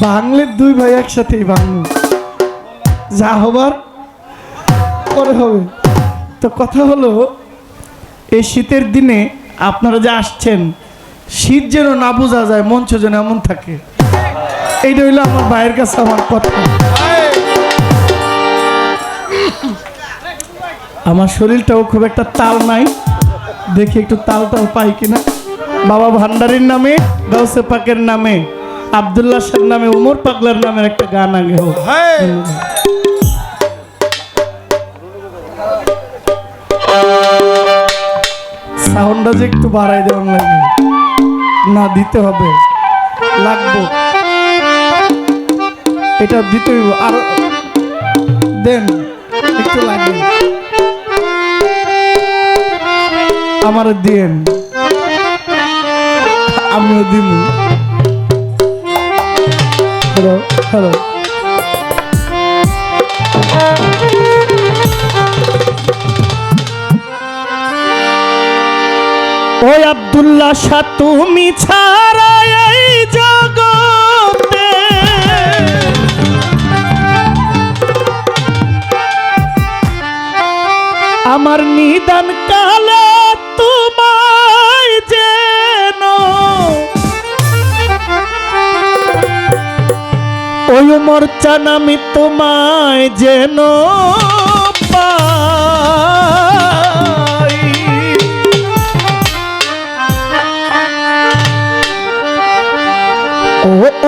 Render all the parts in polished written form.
বাংলের দুই ভাই একসাথেই বাংলো, যা হবার পরে হবে। তো কথা হলো, এই শীতের দিনে আপনারা যে আসছেন, শীত যেন না বোঝা যায়, মঞ্চ যেন এমন থাকে, এইটা হইলো আমার ভাইয়ের কাছে আমার কথা। আমার শরীরটাও খুব একটা তাল নাই, দেখি একটু তালটাও পাই কিনা। বাবা ভান্ডারীর নামে, গাউসে পাকের নামে, আব্দুল্লাহ শাহর নামে, উমর পাগলার নামের একটা গান আগে হোক। সাউন্ডটা যে একটু বাড়াই দেওয়ার লাগে, না দিতে হবে, লাগবো, এটা দিতে হইব, আর দেন একটু লাগে, আমার দিন, আমিও দিব। হ্যালো হ্যালো, ওই আব্দুল্লাহ শাহ তুমি ছাড়া এই জগতে আমার নিদান কালে তোমায় যেন ওই মরচান আমি তোমায় যেন পাই।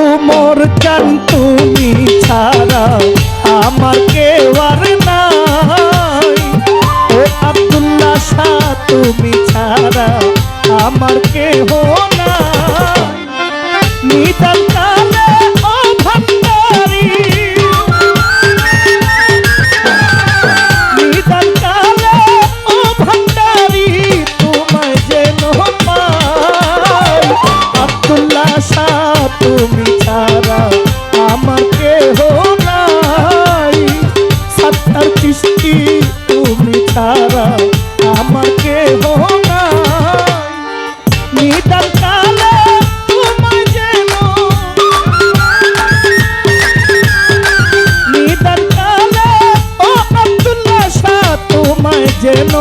ও মরচান তুমি ছাড়া আমার কেউ আর নাই, ও আব্দুল্লাহ শাহ তুমি ছাড়া আমার কেহ নাই। নিদান কালে ও ভান্ডারী, নিদান কালে ও ভান্ডারী তোমায় যেন পাই। আব্দুল্লাহ শাহ তুমি ছাড়া আমার কেহ নাই, সাত্তার চিশতি তুমি ছাড়া আমার কেহ নাই। নিদান কালে তোমায় যেন, নিদান কালে ও আব্দুল্লাহ শাহ তোমায় যেন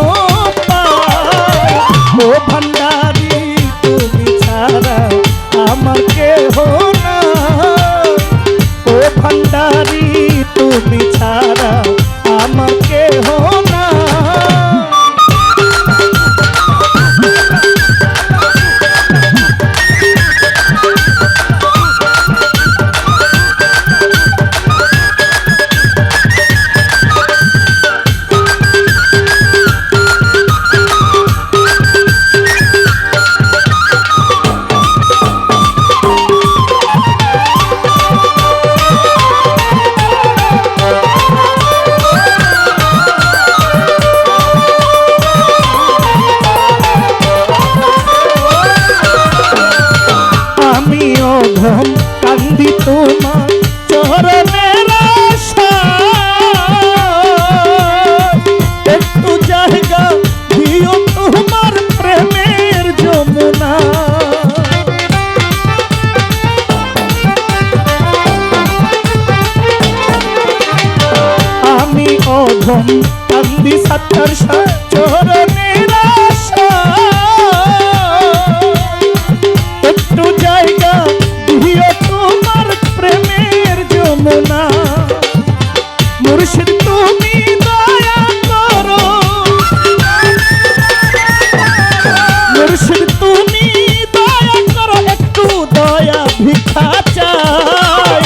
পাই। ও ভান্ডারী তুমি ছাড়া আমার কেহ নাই, ও ভান্ডারী তুমি ছাড়া আমার কেহ নাই। কান্দি তোমার চরণের আশায়, একটু জায়গা দিও তোমার প্রেমের যমুনা। আমি অধম কান্দি সাত্তার শাহ চরণের আশায়, একটু জায়গা দিও তোমার প্রেমের যমুনা। মুর্শিদ তুমি দয়া করো, মুর্শিদ তুমি দয়া করো, একটু দয়া ভিক্ষা চাই।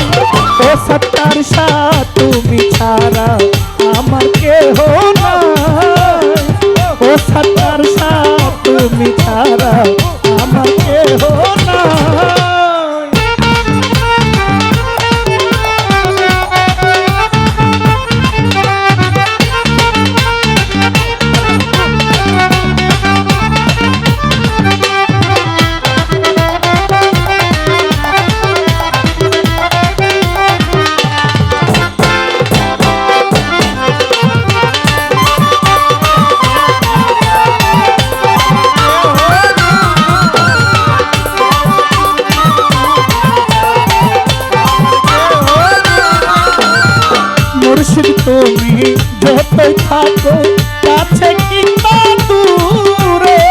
ও সাত্তার শাহ তুমি ছাড়া আমার কেহ নাই, ও সাত্তার শাহ তুমি ছাড়া আমার কেহ নাই। মুর্শিদ তুমি যতই থাকো কাছে কিংবা দূরে,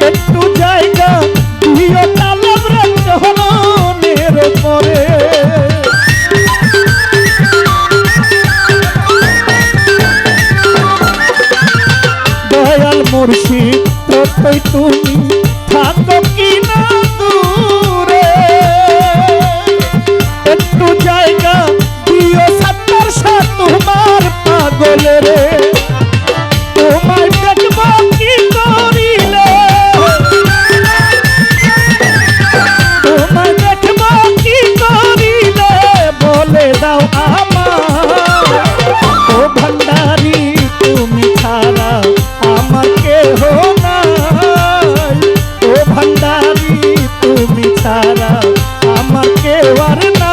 একটু জায়গা দিও তালাব রে চরণের পরে। দয়াল মুর্শিদ যতই তুমি থাকো কিনা দূরে, একটু জায়গা দিও সত্তর সা তোমার পাগলে রে। তোমায় দেখব কি করিলে, তোমায় দেখব কি করিলে বলে দাও আমার। ও ভান্ডারি তুমি ছাড়া আমার কেহ নাই, ও ভান্ডারি তুমি ছাড়া আমার কেউ আর না।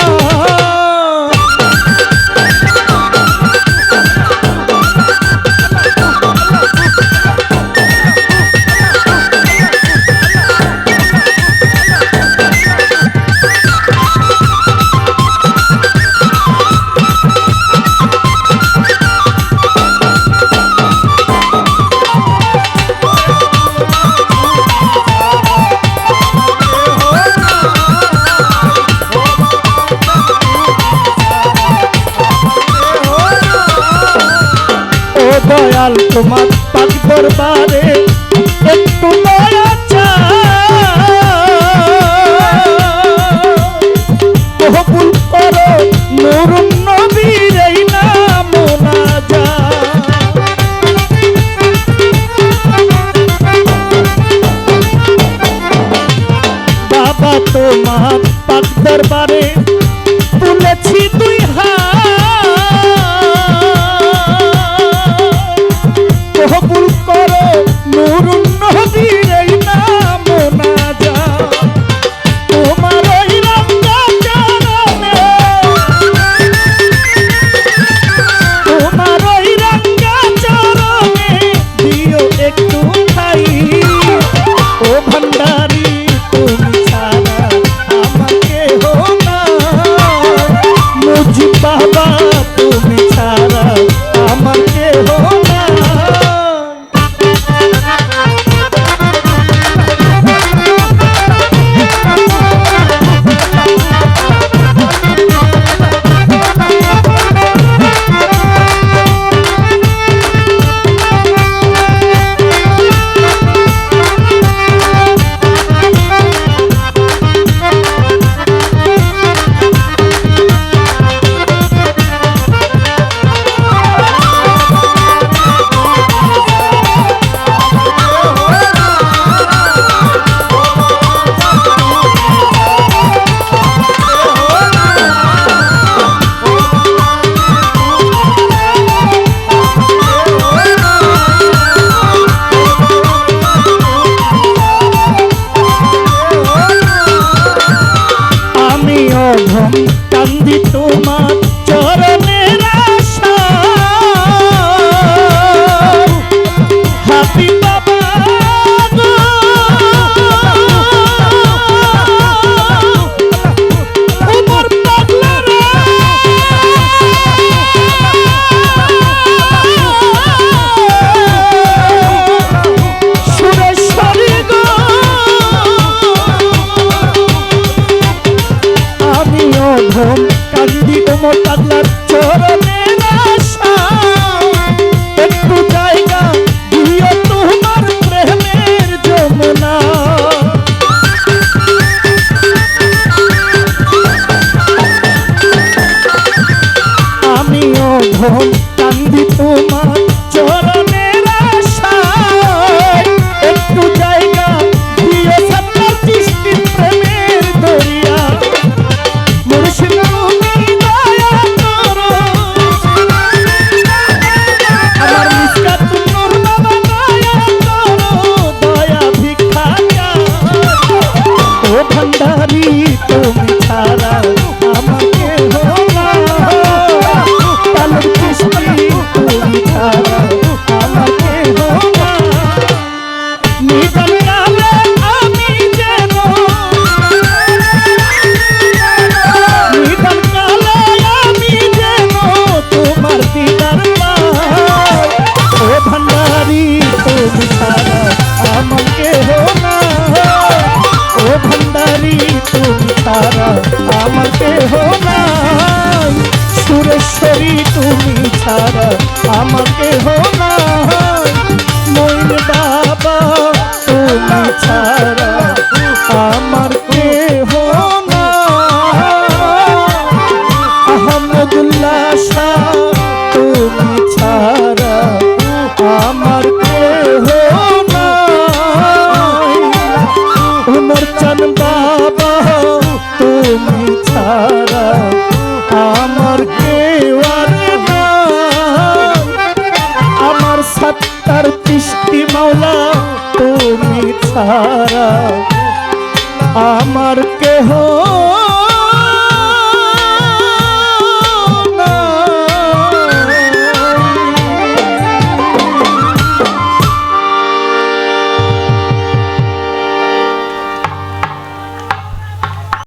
দয়াল তোমার পাক দরবারে একটু দয়া চাই, কবুল করো নূরুন নবীর এই নাম মুনাজাত। বাবা তোমার পাক দরবারে তুলেছি দুই কবুল করো নূরুন নবীর এই নাম মুনাজাত। তোমার ওই রঙা চরণে, তোমার ওই রঙা চরণে দিও একটু ঠাই। ও ভান্ডারি তুমি ছাড়া আমাকে হো না, মুজিব বাবা তুমি ছাড়া আমাকে হো না। কান্দি তোমার চরণের আশা, হাবি বাবা গো তোমার পাগলা রে। সুরেশ্বরী গো আমিও ঘুম কান্দি তোমার পাগলার চরণের আশা, একটু জায়গা দিও তোমার প্রেমের যমুনা। আমিও ঘুম কান্দি তোমার চরণের আশা, একটু জায়গা দিও সত্তর চিষ্টির প্রেমের দরিয়া। মুর্শিদ তুমি দয়া করো, আমার মিসকাত নূর বাবা দয়া করো, দয়া ভিক্ষা চাই। ও ভান্ডারি তুমি ছাড়া আমাকে হো না, তালুক চিশতি তুমি ছাড়া আমাকে হো না। নিদান কালে আমি যেন, নিদান কালে আমি যেন ছাড়া আমার কেহ